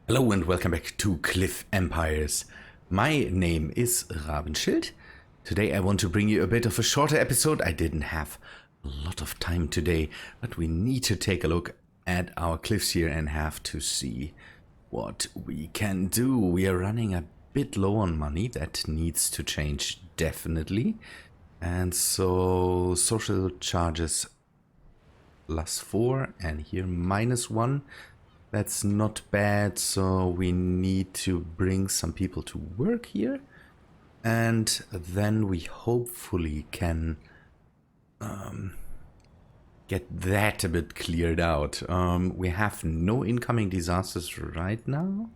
Hello and welcome back to Cliff Empires. My name is Ravenschild. Today I want to bring you a bit of a shorter episode. I didn't have a lot of time today, but we need to take a look at our cliffs here and have to see what we can do. We are running a bit low on money. That needs to change definitely. And so social charges +4 and here -1. That's not bad, so we need to bring some people to work here. And then we hopefully can get that a bit cleared out. We have no incoming disasters right now.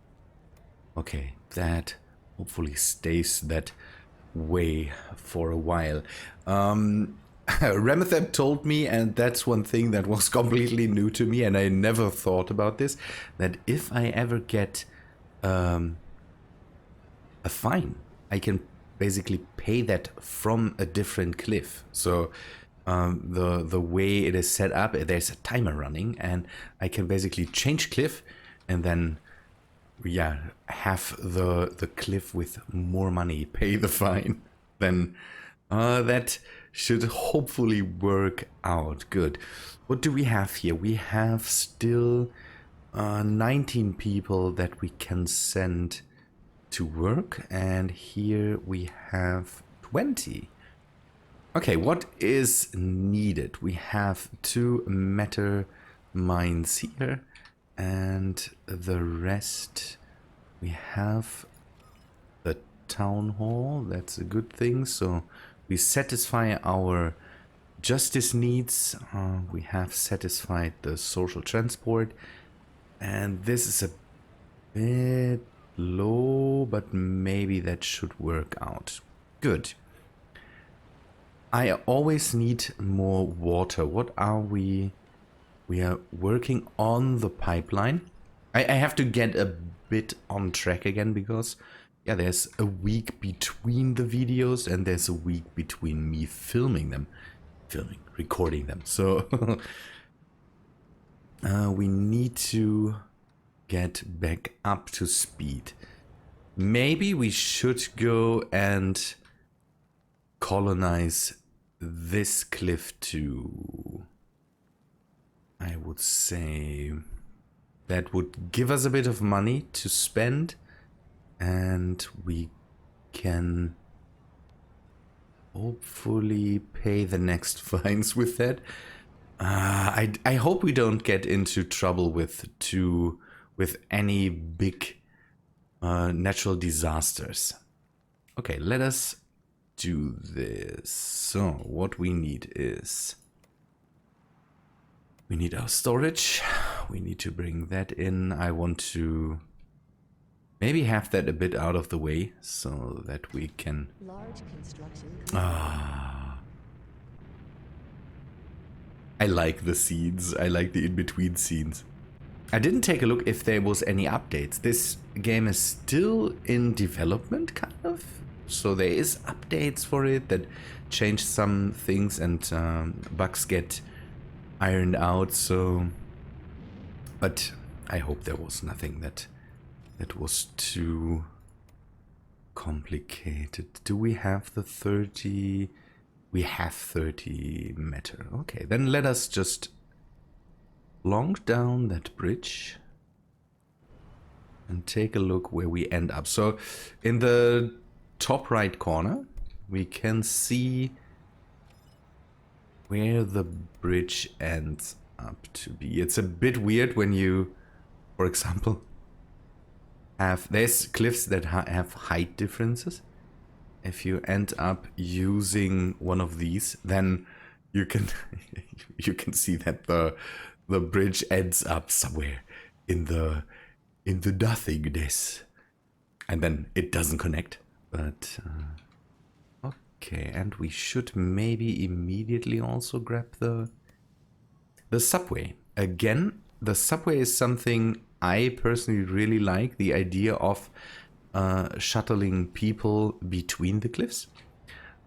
Okay, that hopefully stays that way for a while. Remethep told me, and that's one thing that was completely new to me, and I never thought about this, that if I ever get a fine, I can basically pay that from a different cliff. So the way it is set up, there's a timer running, and I can basically change cliff and then have the cliff with more money pay the fine. Then that should hopefully work out good. What do we have here? We have still 19 people that we can send to work, and here we have 20. Okay, what is needed? We have 2 matter mines here, and the rest we have the town hall. That's a good thing. So we satisfy our justice needs. We have satisfied the social transport, and this is a bit low, but maybe that should work out. Good. I always need more water. What are we? We are working on the pipeline. I have to get a bit on track again because there's a week between the videos and there's a week between me recording them. So we need to get back up to speed. Maybe we should go and colonize this cliff too. I would say that would give us a bit of money to spend, and we can hopefully pay the next fines with that. I hope we don't get into trouble with any big natural disasters. Okay, let us do this. So what we need is we need our storage. We need to bring that in. I want to maybe have that a bit out of the way so that we can... Large construction. I like the scenes. I like the in-between scenes. I didn't take a look if there was any updates. This game is still in development, kind of. So there is updates for it that change some things and bugs get ironed out. So, but I hope there was nothing that was too complicated. Do we have the 30? We have 30 matter. Okay, then let us just long down that bridge and take a look where we end up. So in the top right corner, we can see where the bridge ends up to be. It's a bit weird when you, for example, there's cliffs that have height differences. If you end up using one of these, then you can you can see that the bridge ends up somewhere in the nothingness, and then it doesn't connect. But okay, and we should maybe immediately also grab the subway again. The subway is something I personally really like, the idea of shuttling people between the cliffs.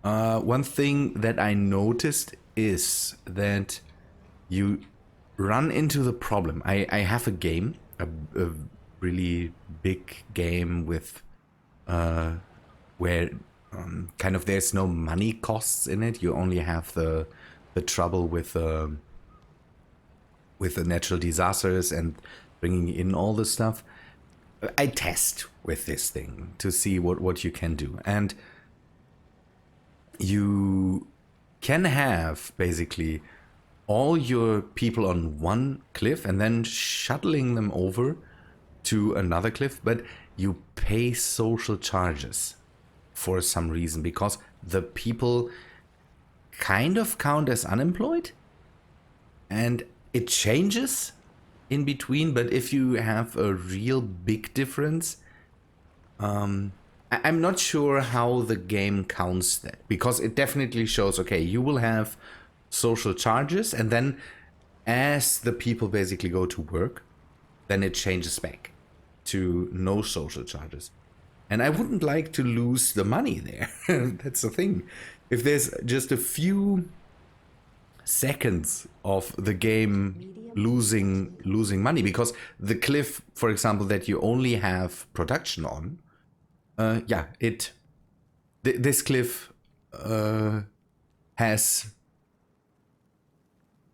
One thing that I noticed is that you run into the problem. I have a game, a really big game with where kind of there's no money costs in it. You only have the trouble with the natural disasters and bringing in all the stuff. I test with this thing to see what you can do, and you can have basically all your people on one cliff and then shuttling them over to another cliff, but you pay social charges for some reason because the people kind of count as unemployed, and it changes in between. But if you have a real big difference, I'm not sure how the game counts that, because it definitely shows, okay, you will have social charges, and then as the people basically go to work, then it changes back to no social charges. And I wouldn't like to lose the money there. That's the thing. If there's just a few seconds of the game losing money, because the cliff, for example, that you only have production on, this cliff has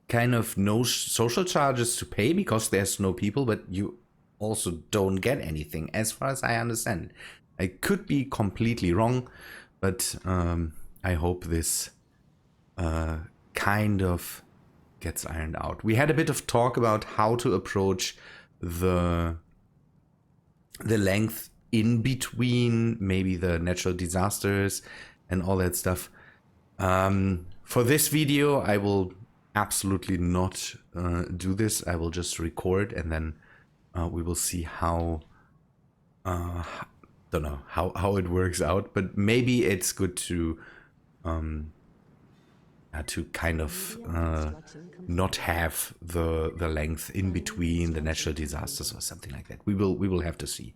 kind of no social charges to pay because there's no people, but you also don't get anything, as far as I understand. I could be completely wrong, but I hope this kind of gets ironed out. We had a bit of talk about how to approach the length in between maybe the natural disasters and all that stuff. For this video, I will absolutely not do this. I will just record, and then we will see how don't know how it works out, but maybe it's good to kind of not have the length in between the natural disasters or something like that. We will have to see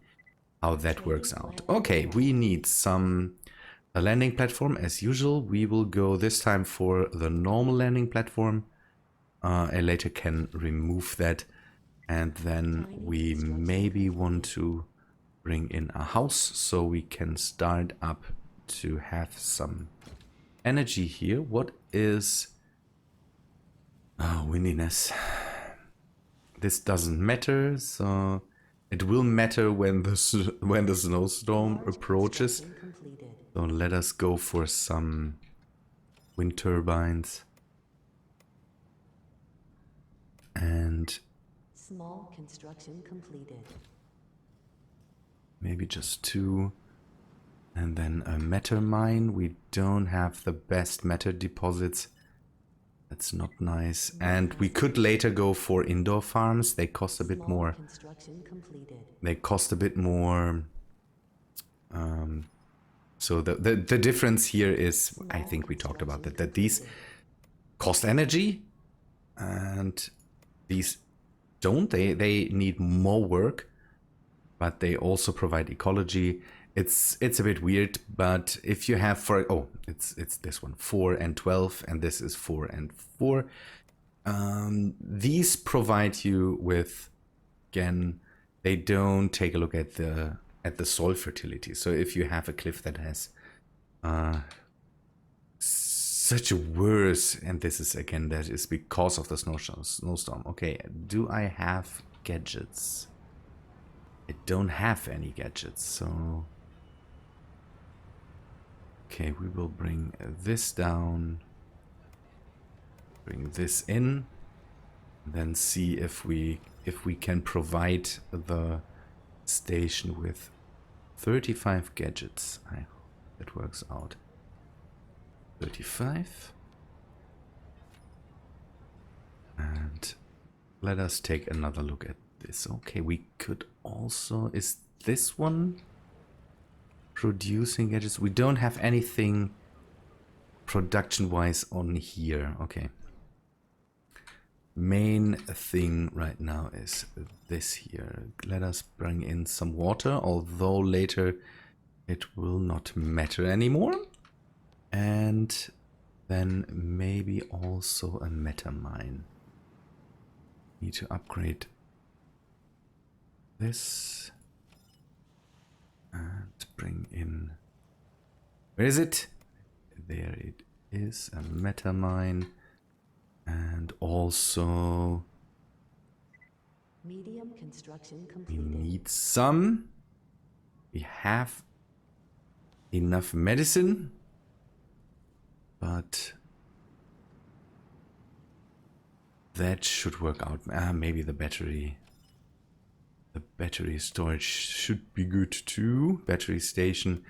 how that works out. Okay, we need a landing platform as usual. We will go this time for the normal landing platform. I later can remove that, and then we maybe want to bring in a house so we can start up to have some energy here. What is windiness? This doesn't matter, so it will matter when the snowstorm approaches. So let us go for some wind turbines. And small construction completed. Maybe just 2. And then a matter mine. We don't have the best matter deposits. That's not nice. And we could later go for indoor farms. They cost a bit more. They cost a bit more. So the difference here is, I think we talked about that these cost energy and these don't. They need more work, but they also provide ecology. It's a bit weird, but if you have it's this one, 4 and 12, and this is 4 and 4. These provide you with, again, they don't take a look at the soil fertility. So if you have a cliff that has such a worse, and this is again, that is because of the snowstorm. Okay, do I have gadgets? I don't have any gadgets, so okay, we will bring this down, bring this in, then see if we can provide the station with 35 gadgets. I hope it works out. 35. And let us take another look at this. Okay, we could also, is this one producing gadgets? We don't have anything production wise on here. Okay, main thing right now is this here. Let us bring in some water, although later it will not matter anymore. And then maybe also a meta mine. Need to upgrade this. And bring in... Where is it? There it is, a meta mine. And also... Medium construction We completed. need some. We have enough medicine. But... that should work out. Maybe the battery. The battery storage should be good too. Battery station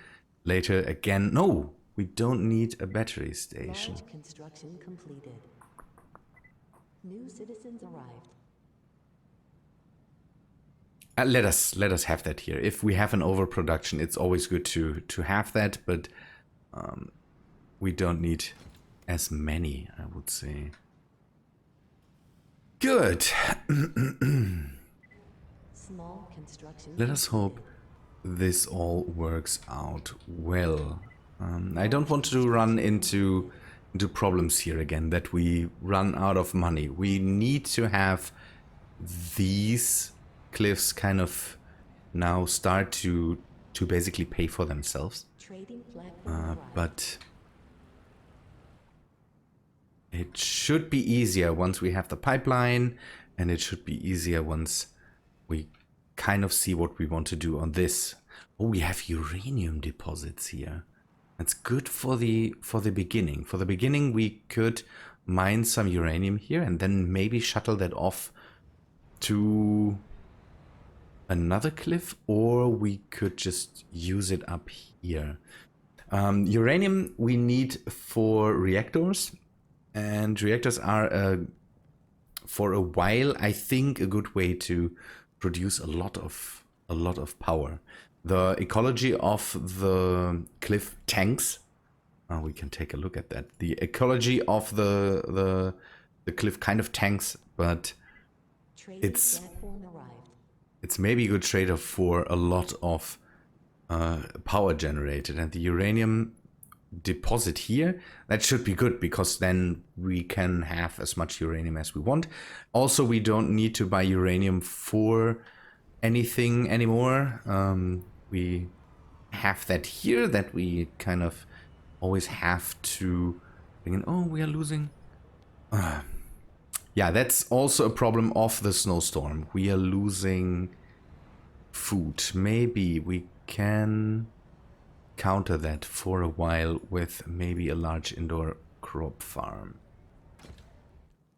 later again. No, we don't need a battery station. Large construction completed. New citizens arrived. Let us have that here. If we have an overproduction, it's always good to have that, but we don't need as many, I would say. Good. Small construction. Let us hope this all works out well. I don't want to run into problems here again, that we run out of money. We need to have these cliffs kind of now start to basically pay for themselves. Trading platform arrived. But it should be easier once we have the pipeline, and it should be easier once we kind of see what we want to do on this. Oh, we have uranium deposits here. That's good for the beginning. For the beginning, we could mine some uranium here and then maybe shuttle that off to another cliff, or we could just use it up here. Uranium we need for reactors, and reactors are for a while, I think, a good way to produce a lot of power. The ecology of the cliff tanks. We can take a look at that. The ecology of the cliff kind of tanks, but Trading it's platform arrived. it's maybe a good trade-off for a lot of power generated. And the uranium deposit here, that should be good, because then we can have as much uranium as we want. Also, we don't need to buy uranium for anything anymore. We have that here, that we kind of always have to bring in. Oh, we are losing. Yeah, that's also a problem of the snowstorm. We are losing food. Maybe we can counter that for a while with maybe a large indoor crop farm.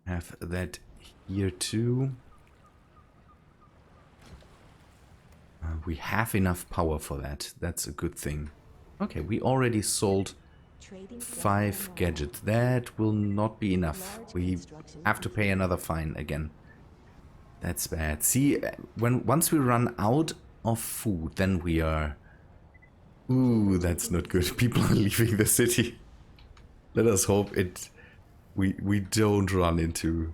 Have that here too. We have enough power for that. That's a good thing. Okay, we already sold Trading 5 gadgets. That will not be enough. We have to pay another fine again. That's bad. See, once we run out of food, then we are... Ooh, that's not good. People are leaving the city. Let us hope we don't run into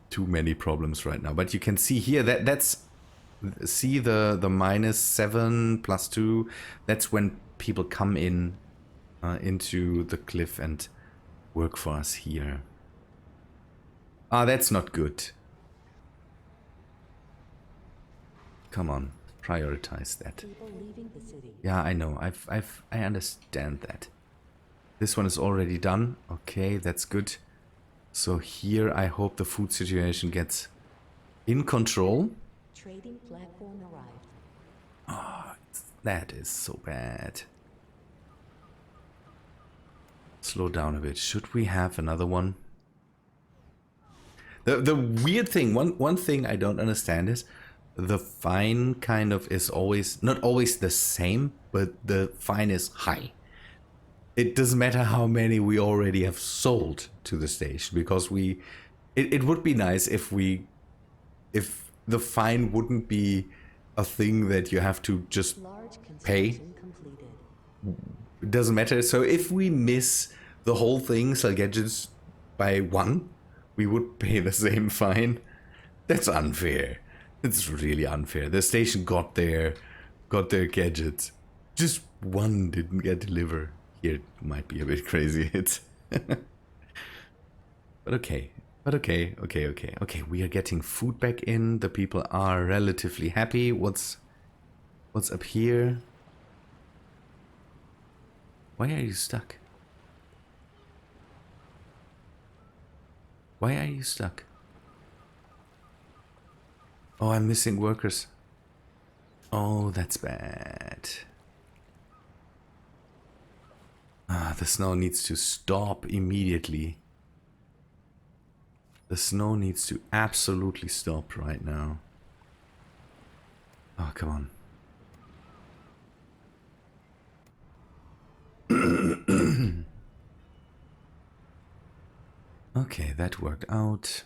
too many problems right now. But you can see here that's... See the -7 +2. That's when people come in into the cliff and work for us here. Ah, that's not good. Come on, prioritize that. people leaving the city. Yeah, I know. I understand that. This one is already done. Okay, that's good. So here I hope the food situation gets in control. Trading platform arrived. Oh, that is so bad. Slow down a bit. Should we have another one? The weird thing, one thing I don't understand is the fine kind of is always, not always the same, but the fine is high. It doesn't matter how many we already have sold to the station, because it would be nice if the fine wouldn't be a thing that you have to just Large pay. construction completed. It doesn't matter. So if we miss the whole thing, sell gadgets by 1, we would pay the same fine. That's unfair. It's really unfair. The station got their gadgets. Just 1 didn't get delivered. Here it might be a bit crazy. It's but okay. But okay. We are getting food back in. The people are relatively happy. What's up here? Why are you stuck? Why are you stuck? Oh, I'm missing workers. Oh, that's bad. The snow needs to stop immediately. The snow needs to absolutely stop right now. Oh, come on. Okay, that worked out.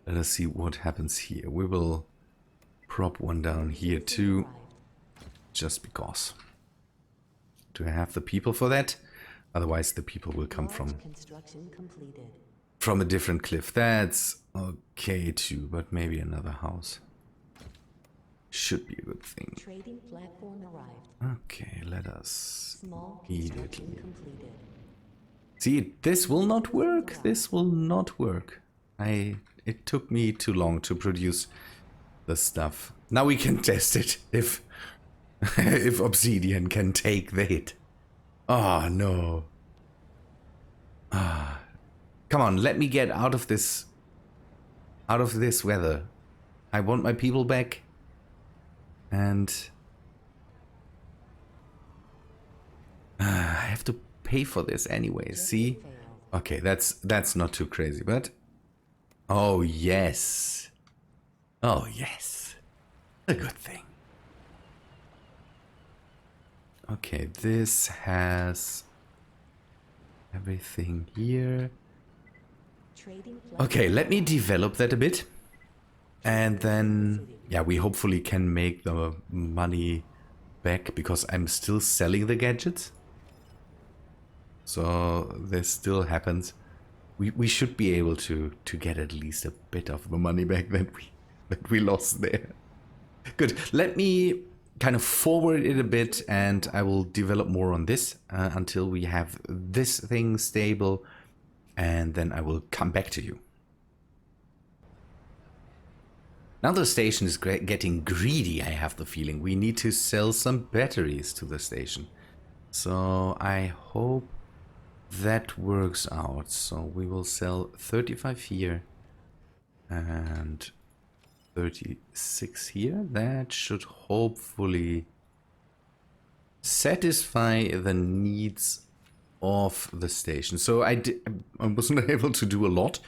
Let us see what happens here. We will prop one down here too, just because. Do I have the people for that? Otherwise the people will come from a different cliff. That's okay too, but maybe another house should be a good thing. Trading platform arrived. Okay, let us Small immediately. construction completed. See, this will not work. This will not work. It took me too long to produce the stuff. Now we can test it if if Obsidian can take the hit. Oh no. Come on, let me get out of this weather. I want my people back. And I have to pay for this anyway. See? Okay, that's not too crazy, but oh yes. Oh yes. A good thing. Okay, this has everything here. Okay, let me develop that a bit. And then, yeah, we hopefully can make the money back because I'm still selling the gadgets. So this still happens. We should be able to get at least a bit of the money back that we lost there. Good. Let me kind of forward it a bit and I will develop more on this until we have this thing stable, and then I will come back to you. Now the station is getting greedy, I have the feeling. We need to sell some batteries to the station. So I hope that works out. So we will sell 35 here and 36 here. That should hopefully satisfy the needs of the station. So I wasn't able to do a lot.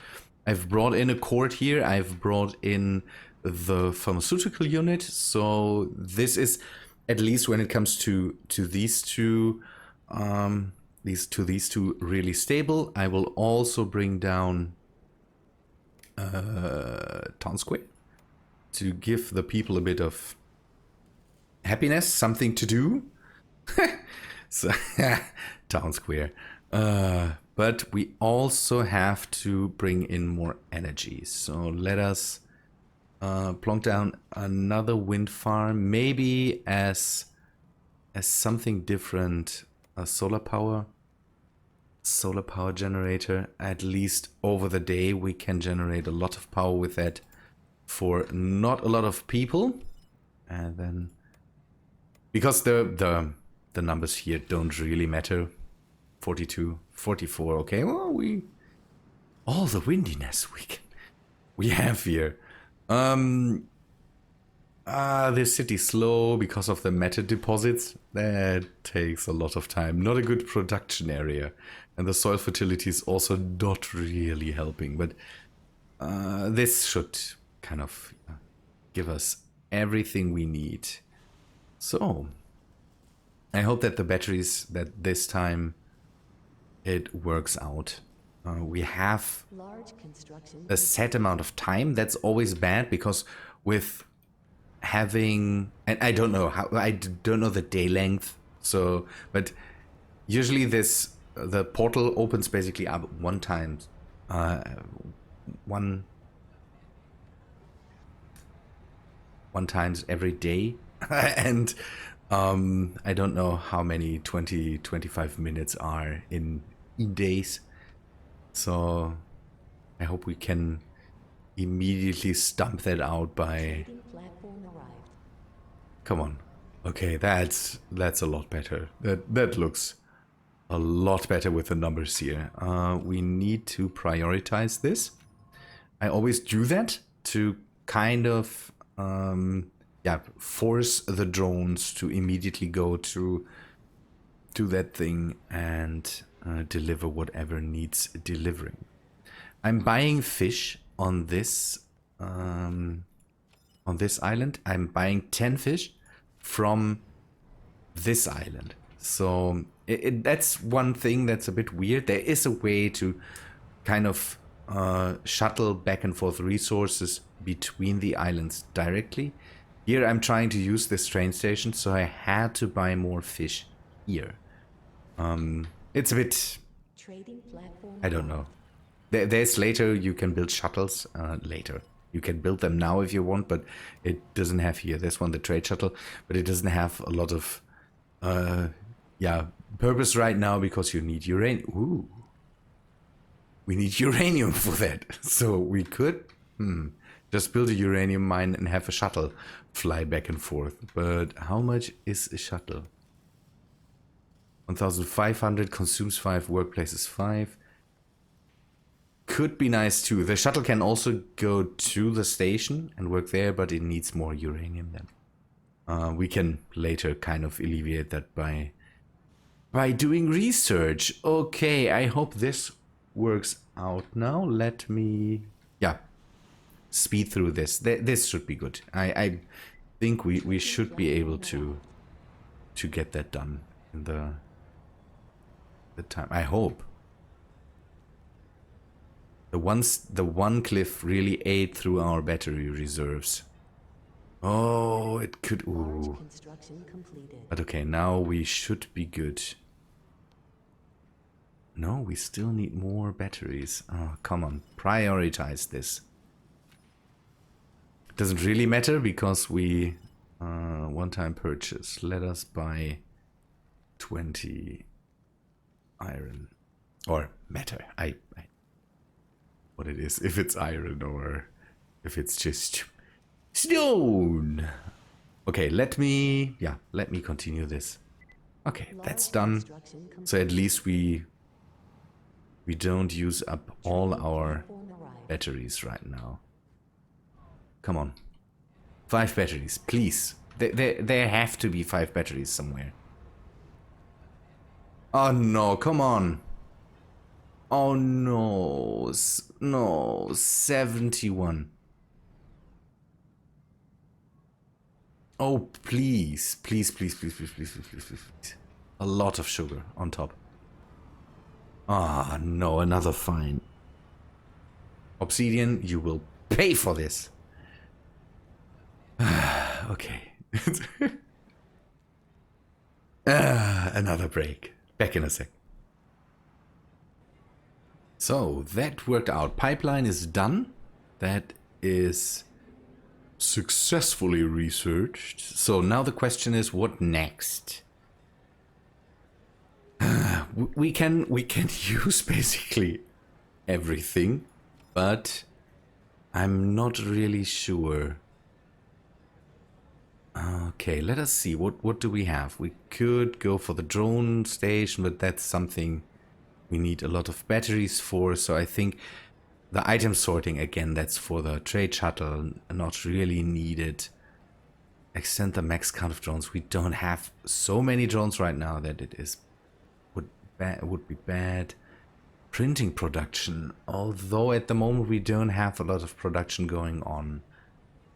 I've brought in a cord here. I've brought in the pharmaceutical unit. So this is, at least when it comes to these two, these two really stable. I will also bring down town square to give the people a bit of happiness, something to do. So town square. But we also have to bring in more energy. So let us plonk down another wind farm, maybe as something different, a solar power generator. At least over the day we can generate a lot of power with that for not a lot of people. And then because the numbers here don't really matter. 42, 44, okay, well, all the windiness we have here. This city's slow because of the metal deposits. That takes a lot of time. Not a good production area. And the soil fertility is also not really helping. But this should kind of give us everything we need. So I hope that the batteries, that this time it works out. We have a set amount of time. That's always bad because with having, and I don't know the day length. So, but usually the portal opens basically up one times every day, and I don't know how many 25 minutes are in days. So I hope we can immediately stump that out by... Trading platform arrived. Come on. Okay, that's a lot better. That looks a lot better with the numbers here. We need to prioritize this. I always do that to kind of force the drones to immediately go to that thing and deliver whatever needs delivering. I'm buying fish on this island. I'm buying 10 fish from this island. So that's one thing that's a bit weird. There is a way to kind of shuttle back and forth resources between the islands directly. Here I'm trying to use this train station, so I had to buy more fish here. It's a bit... Trading platform I don't know. There's later you can build shuttles later. You can build them now if you want, but it doesn't have here. This one, the trade shuttle, but it doesn't have a lot of purpose right now because you need uranium. Ooh. We need uranium for that. So we could just build a uranium mine and have a shuttle fly back and forth. But how much is a shuttle? 1,500, consumes 5, workplaces 5. Could be nice too. The shuttle can also go to the station and work there, but it needs more uranium then. We can later kind of alleviate that by doing research. Okay, I hope this works out now. Let me speed through this. This should be good. I think we should be able to get that done in the time. I hope. The one cliff really ate through our battery reserves. Oh, it could. Ooh. construction completed. But okay, now we should be good. No, we still need more batteries. Oh, come on. Prioritize this. It doesn't really matter because we one-time purchase. Let us buy 20 iron. Or matter. I what it is, if it's iron or if it's just stone. Okay, let me continue this. Okay, that's done. So at least we don't use up all our batteries right now. Come on. 5 batteries, please. There have to be 5 batteries somewhere. Oh no, come on. Oh no, no, 71. Oh, please, please, please, please, please, please, please, please, please. A lot of sugar on top. Ah, no, another fine. Obsidian, you will pay for this. Okay. Another break. Back in a sec. So that worked out. Pipeline is done. That is successfully researched. So now the question is, what next? We can use basically everything, but I'm not really sure. Okay, let us see. What do we have? We could go for the drone station, but that's something we need a lot of batteries for. So I think the item sorting, again, that's for the trade shuttle, not really needed. Extend the max count of drones. We don't have so many drones right now that it is would be bad. Printing production, although at the moment we don't have a lot of production going on,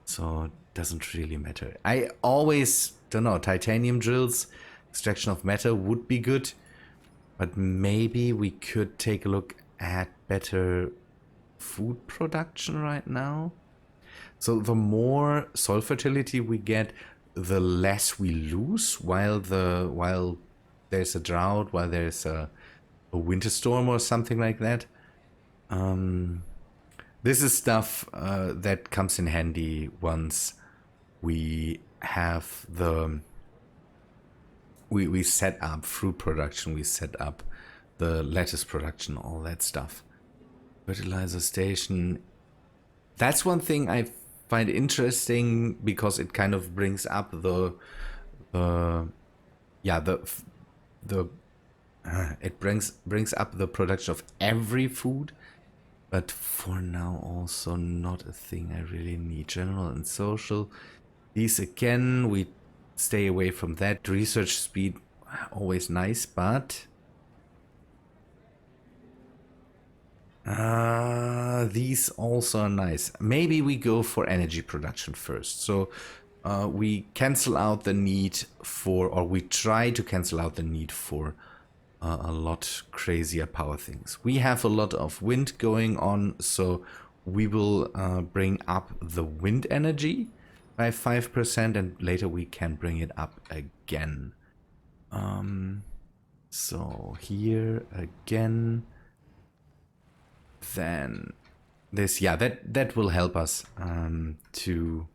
so it doesn't really matter. I always don't know, titanium drills, extraction of matter would be good, but maybe we could take a look at better food production right now. So the more soil fertility we get, the less we lose while there's a drought, while there's a winter storm or something like that. This is stuff that comes in handy once we have we set up fruit production, we set up the lettuce production, all that stuff. Fertilizer station. That's one thing I find interesting because it kind of brings up the it brings up the production of every food, but for now also not a thing I really need. General and social, these again we stay away from that. Research speed, always nice, but these also are nice. Maybe we go for energy production first. So we cancel out the need for, or we try to cancel out the need for a lot crazier power things. We have a lot of wind going on, so we will bring up the wind energy by 5%, and later we can bring it up again. So here again, then this, yeah, that will help us to,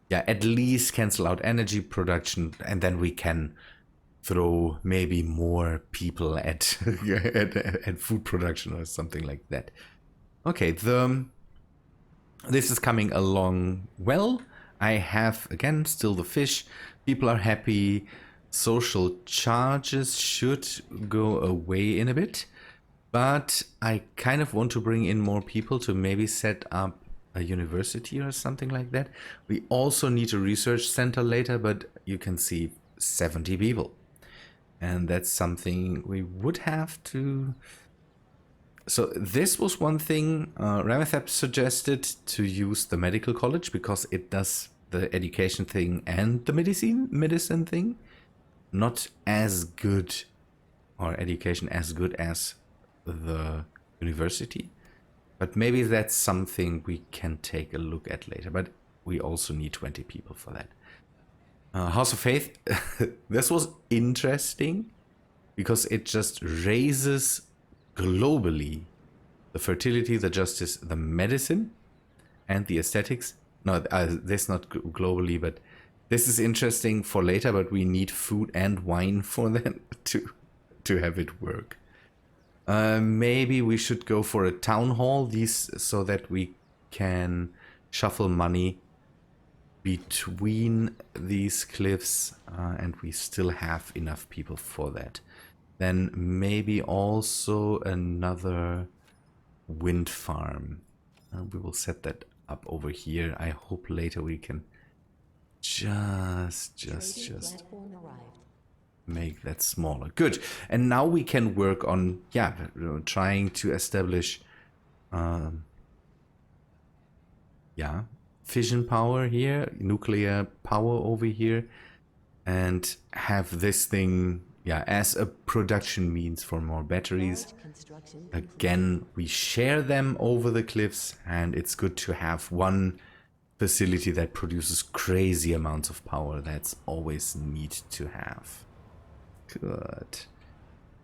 yeah, at least cancel out energy production, and then we can throw maybe more people at at food production or something like that. Okay, this is coming along well. I have again still the fish. People are happy. Social charges should go away in a bit, but I kind of want to bring in more people to maybe set up a university or something like that. We also need a research center later, but you can see 70 people. And that's something we would have to... So this was one thing Remethep suggested, to use the medical college because it does the education thing and the medicine thing. Not as good, or education as good as the university. But maybe that's something we can take a look at later. But we also need 20 people for that. House of Faith, this was interesting because it just raises globally the fertility, the justice, the medicine, and the aesthetics. No, this not globally, but this is interesting for later, but we need food and wine for them to have it work. Maybe we should go for a town hall, so that we can shuffle money between these cliffs, and we still have enough people for that. Then maybe also another wind farm. We will set that up over here. I hope later we can just make that smaller. Good. And now we can work on, yeah, trying to establish fission power here, nuclear power over here, and have this thing, yeah, as a production means for more batteries. Again, we share them over the cliffs, and it's good to have one facility that produces crazy amounts of power. That's always neat to have. Good.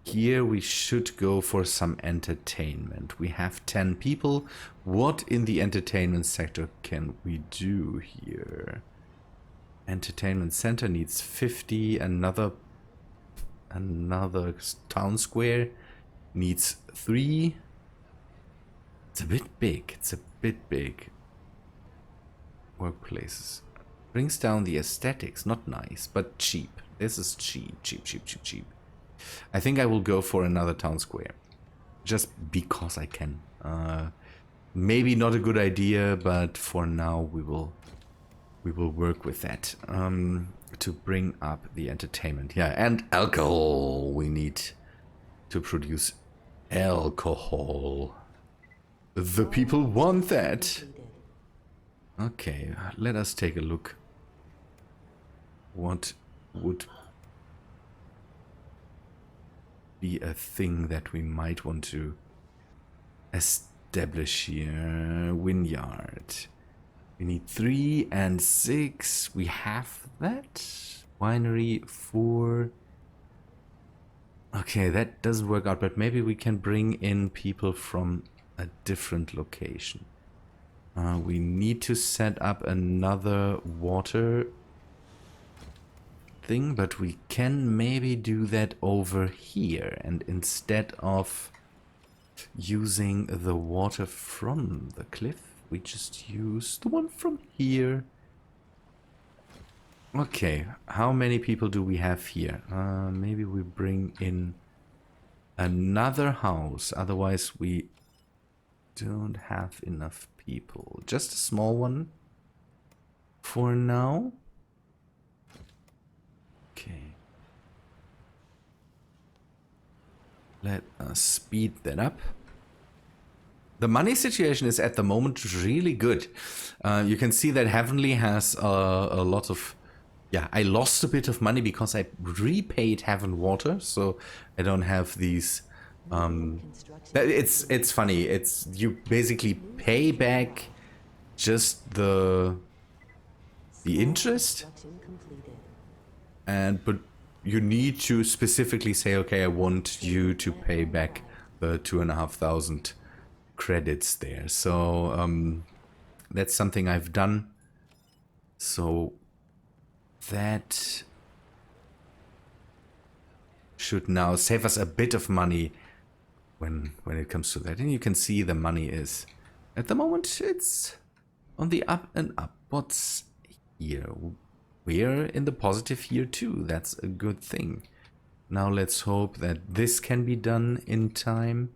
Here we should go for some entertainment. We have 10 people. What in the entertainment sector can we do here? Entertainment center needs 50. Another town square needs 3. It's a bit big. Workplaces. Brings down the aesthetics. Not nice, but cheap. This is cheap. I think I will go for another town square. Just because I can. Maybe not a good idea, but for now we will work with that. To bring up the entertainment. Yeah, and alcohol. We need to produce alcohol. The people want that. Okay, let us take a look. What would be a thing that we might want to establish here? Vineyard. We need 3 and 6. We have that. Winery 4. Okay, that doesn't work out, but maybe we can bring in people from a different location. We need to set up another water thing, but we can maybe do that over here, and instead of using the water from the cliff. We just use the one from here. Okay, how many people do we have here? Maybe we bring in another house, otherwise we don't have enough people. Just a small one for now. Okay. Let us speed that up. The money situation is at the moment really good. You can see that Heavenly has a lot of... Yeah, I lost a bit of money because I repaid Heaven Water, so I don't have these... It's funny. It's you basically pay back just the interest, but you need to specifically say, okay, I want you to pay back the 2,500 credits there. So that's something I've done. So that should now save us a bit of money when it comes to that. And you can see the money is at the moment it's on the up and up. What's here? We're in the positive here too. That's a good thing. Now let's hope that this can be done in time.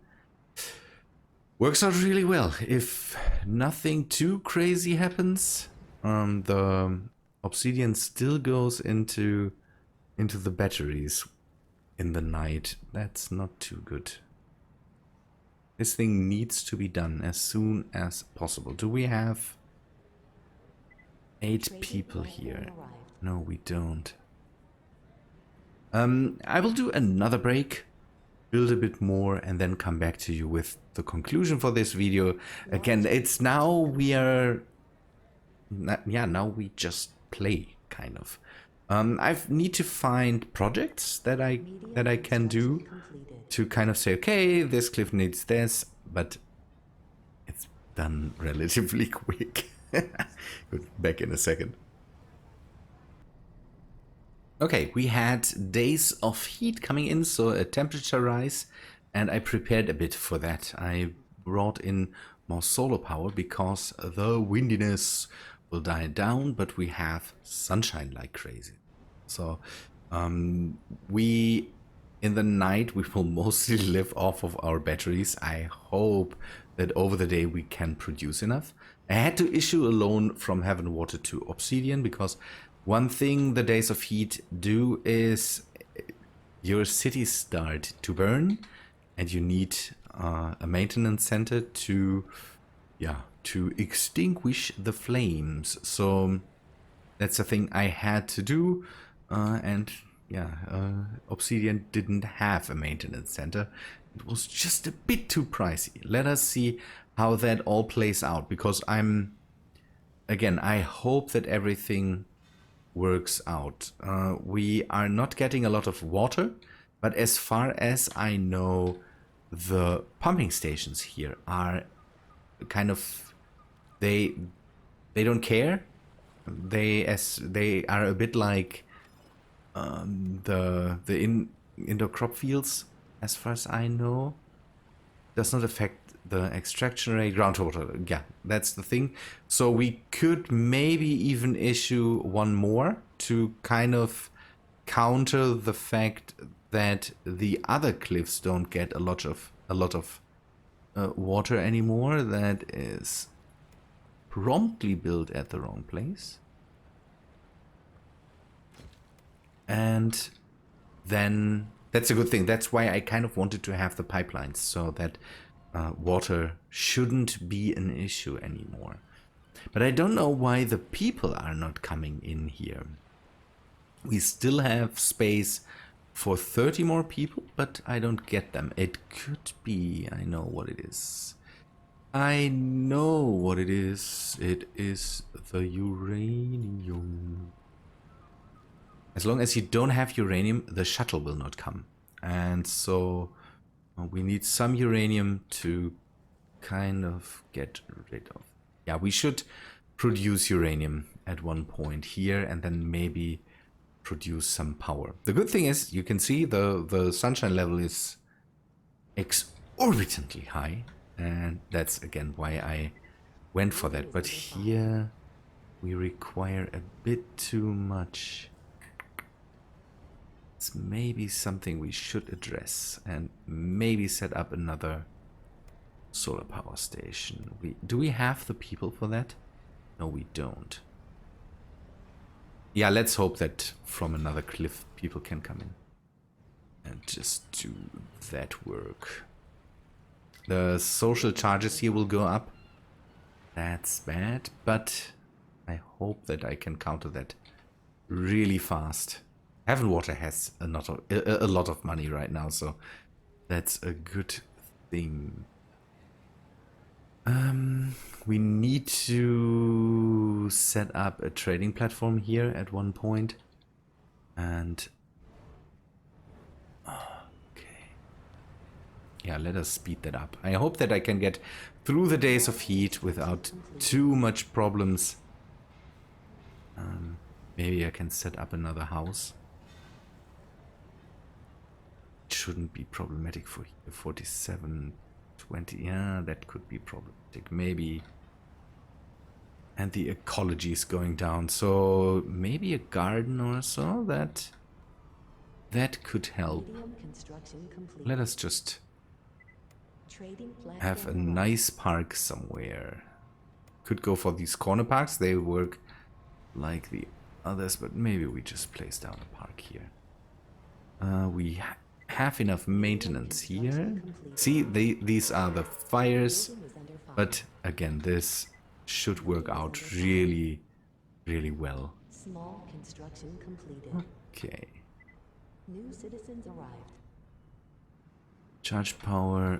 Works out really well. If nothing too crazy happens, the obsidian still goes into the batteries in the night. That's not too good. This thing needs to be done as soon as possible. Do we have 8 people here? No, we don't. I will do another break, build a bit more, and then come back to you with the conclusion for this video. Again, it's now we are... Yeah, now we just play, kind of. I need to find projects that I can do to kind of say, okay, this cliff needs this, but it's done relatively quick. Good, back in a second. Okay, we had days of heat coming in, so a temperature rise, and I prepared a bit for that. I brought in more solar power because the windiness will die down, but we have sunshine like crazy. So in the night we will mostly live off of our batteries. I hope that over the day we can produce enough. I had to issue a loan from Heaven Water to Obsidian because one thing the days of heat do is your cities start to burn and you need a maintenance center to extinguish the flames. So that's the thing I had to do, and Obsidian didn't have a maintenance center. It was just a bit too pricey. Let us see how that all plays out, because I hope that everything works out. We are not getting a lot of water, but as far as I know, the pumping stations here are kind of, they don't care. They are a bit like the indoor crop fields, as far as I know. Does not affect the extraction rate, groundwater. Yeah, that's the thing. So we could maybe even issue one more to kind of counter the fact that the other cliffs don't get a lot of water anymore. That is promptly built at the wrong place. And then that's a good thing. That's why I kind of wanted to have the pipelines, so that water shouldn't be an issue anymore. But I don't know why the people are not coming in here. We still have space for 30 more people, but I don't get them. It could be, I know what it is. I know what it is. It is the uranium. As long as you don't have uranium, the shuttle will not come. And so we need some uranium to kind of get rid of. Yeah, we should produce uranium at one point here and then maybe produce some power. The good thing is you can see the sunshine level is exorbitantly high, and that's again why I went for that. But here we require a bit too much. It's maybe something we should address and maybe set up another solar power station. Do we have the people for that? No, we don't. Yeah, let's hope that from another cliff people can come in and just do that work. The social charges here will go up. That's bad, but I hope that I can counter that really fast. Heaven Water has a lot of money right now, so that's a good thing. We need to set up a trading platform here at one point. And okay. Yeah, let us speed that up. I hope that I can get through the days of heat without too much problems. Maybe I can set up another house. It shouldn't be problematic for 47, 20. Yeah, that could be problematic. Maybe. And the ecology is going down. So maybe a garden or so. That could help. Let us just have a nice park somewhere. Could go for these corner parks. They work like the others, but maybe we just place down a park here. We have enough maintenance here. See, these are the fires, but again, this should work out really, really well. Small construction completed. Okay. New citizens arrived. Charge power.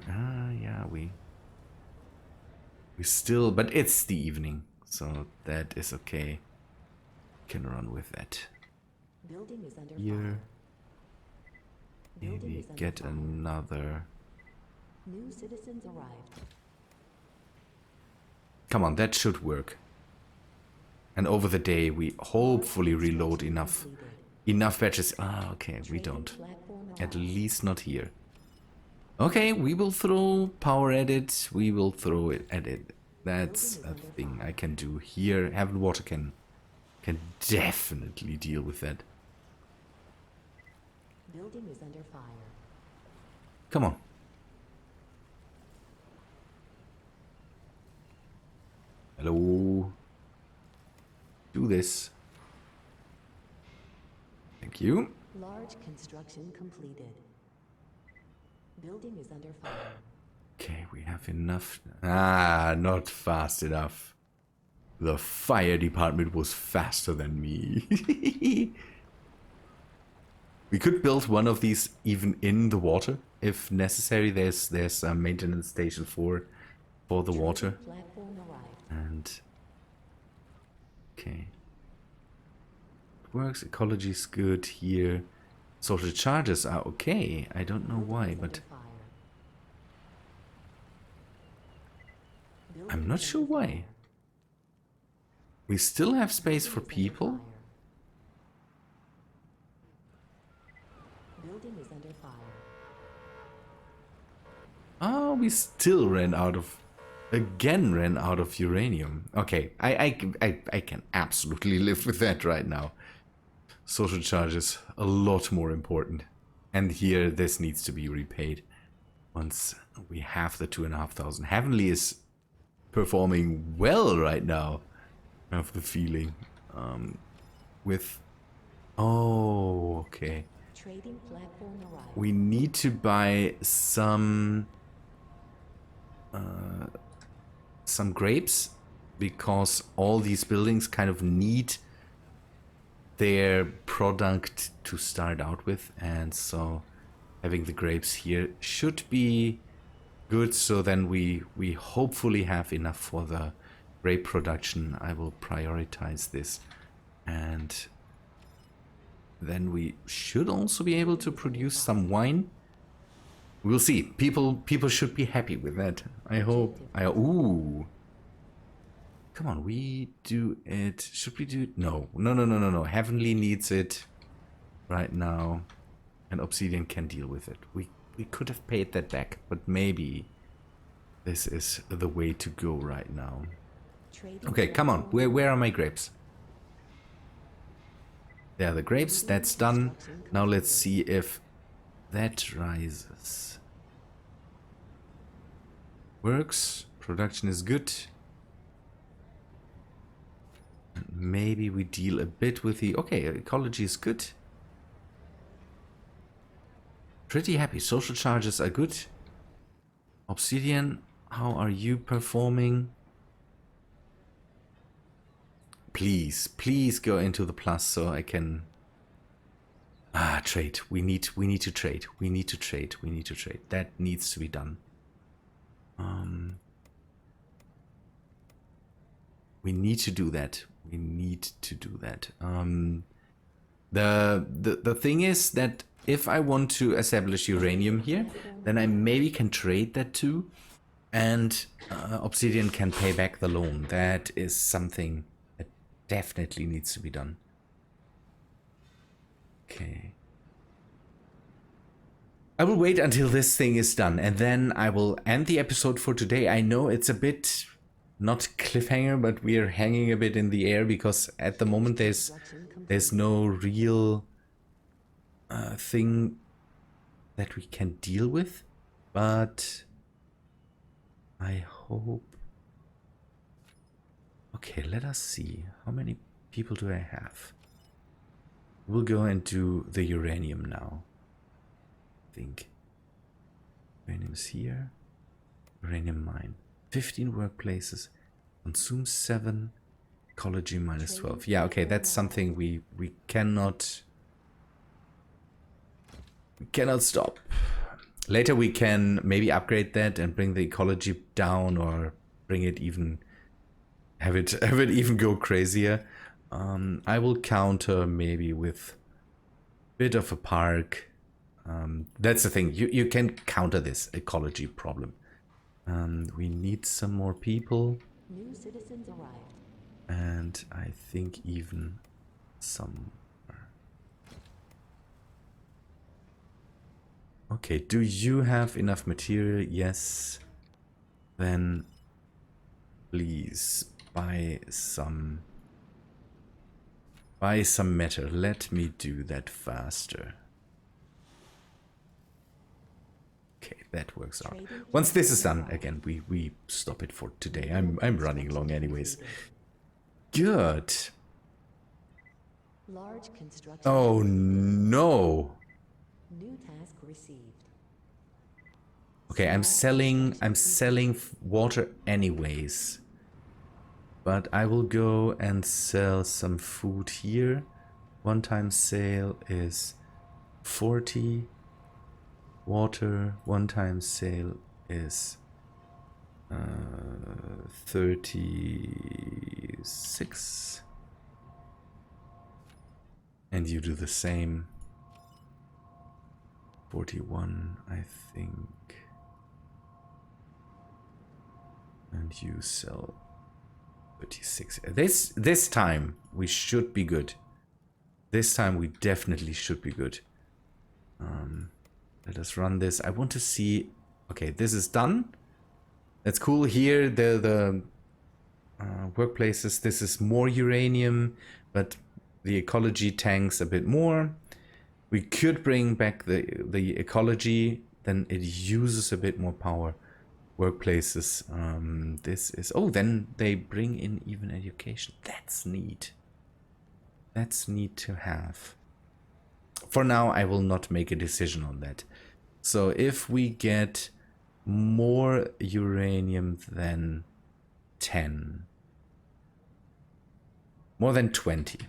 Yeah, we still, but it's the evening, so that is okay. Can run with that. Building is under Here. fire. Maybe get another. New citizens arrived. Come on, that should work. And over the day, we hopefully reload enough batches. Ah, okay, we don't. At least not here. Okay, we will throw power at it. We will throw it at it. That's a thing I can do here. Heaven Water can definitely deal with that. Building is under fire. Come on. Hello. Do this. Thank you. Large construction completed. Building is under fire. Okay, we have enough. Ah, not fast enough. The fire department was faster than me. We could build one of these even in the water if necessary. There's a maintenance station for the water. Platform arrived. And okay, it works. Ecology is good here. Social charges are okay. I don't know why, but I'm not sure why. We still have space for people. Building is under fire. Oh, we still ran out of uranium. Okay, I can absolutely live with that right now. Social charges a lot more important, and here this needs to be repaid once we have the 2,500. Heavenly is performing well right now. I have the feeling. With okay. Trading platform arrived. We need to buy some grapes because all these buildings kind of need their product to start out with, and so having the grapes here should be good. So then we hopefully have enough for the grape production. I will prioritize this, and then we should also be able to produce some wine. We'll see. People should be happy with that. I hope. Ooh. Come on, we do it. Should we do it? No. Heavenly needs it right now, and Obsidian can deal with it. We we could have paid that back, but maybe this is the way to go right now. Trading Okay, come on. platform Where are my grapes? There are the grapes. That's done. Now let's see if that rises. Works. Production is good. And maybe we deal a bit with the... Okay, ecology is good. Pretty happy. Social charges are good. Obsidian, how are you performing? Please go into the plus so I can... trade. We need to trade. We need to trade. That needs to be done. We need to do that. The thing is that if I want to establish uranium here, then I maybe can trade that too, and Obsidian can pay back the loan. That is something that definitely needs to be done. Okay. I will wait until this thing is done, and then I will end the episode for today. I know it's a bit not cliffhanger, but we are hanging a bit in the air because at the moment there's no real thing that we can deal with, but I hope... Okay, let us see. How many people do I have? We'll go and do the uranium now. I think uranium's here. Uranium mine. 15 workplaces. Consume 7. Ecology minus 12. Yeah, okay, that's something we cannot... We cannot stop. Later we can maybe upgrade that and bring the ecology down, or bring it even... Have it even go crazier. I will counter maybe with a bit of a park. That's the thing. You can counter this ecology problem. We need some more people. New citizens arrived. And I think even some... Okay, do you have enough material? Yes. Then please buy some matter. Let me do that faster. Okay, that works out. Once this is done, again, we stop it for today. I'm running long anyways. Good. Large construction. Oh no. New task received. Okay, I'm selling water anyways. But I will go and sell some food here. One-time sale is 40. Water, one-time sale is 36. And you do the same. 41, I think. And you sell 36. This time we should be good. This time we definitely should be good. Let us run this. I want to see... Okay, this is done. That's cool. Here, the workplaces, this is more uranium, but the ecology tanks a bit more. We could bring back the ecology, then it uses a bit more power. Workplaces, this is... Oh, then they bring in even education. That's neat. That's neat to have. For now, I will not make a decision on that. So if we get more uranium than 10, more than 20,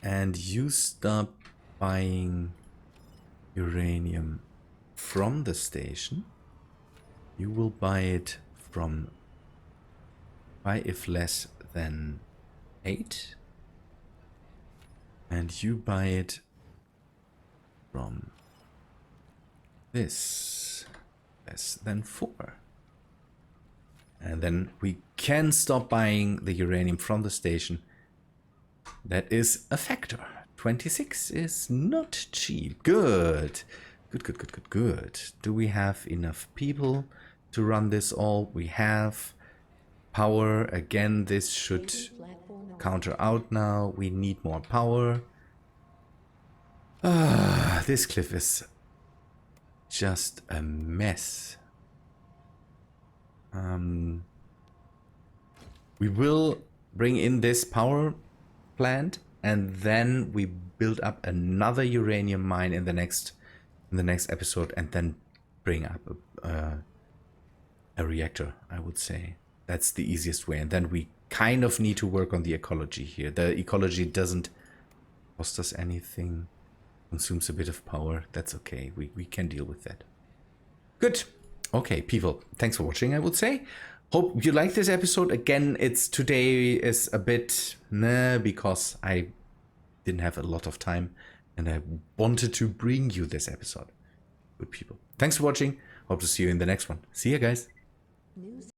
and you stop buying uranium from the station, you will buy it from buy if less than 8, and you buy it from this less than 4. And then we can stop buying the uranium from the station. That is a factor. 26 is not cheap. Good. Good, good, good, good, good. Do we have enough people to run this all? We have power. Again, this should counter out now. We need more power. This cliff is just a mess. We will bring in this power plant, and then we build up another uranium mine in the next episode, and then bring up a reactor. I would say that's the easiest way, and then we kind of need to work on the ecology here. The ecology doesn't cost us anything, consumes a bit of power. That's okay. We can deal with that. Good. Okay, people, thanks for watching, I would say. Hope you liked this episode. Again, today is a bit because I didn't have a lot of time and I wanted to bring you this episode. Good people. Thanks for watching. Hope to see you in the next one. See ya, guys. News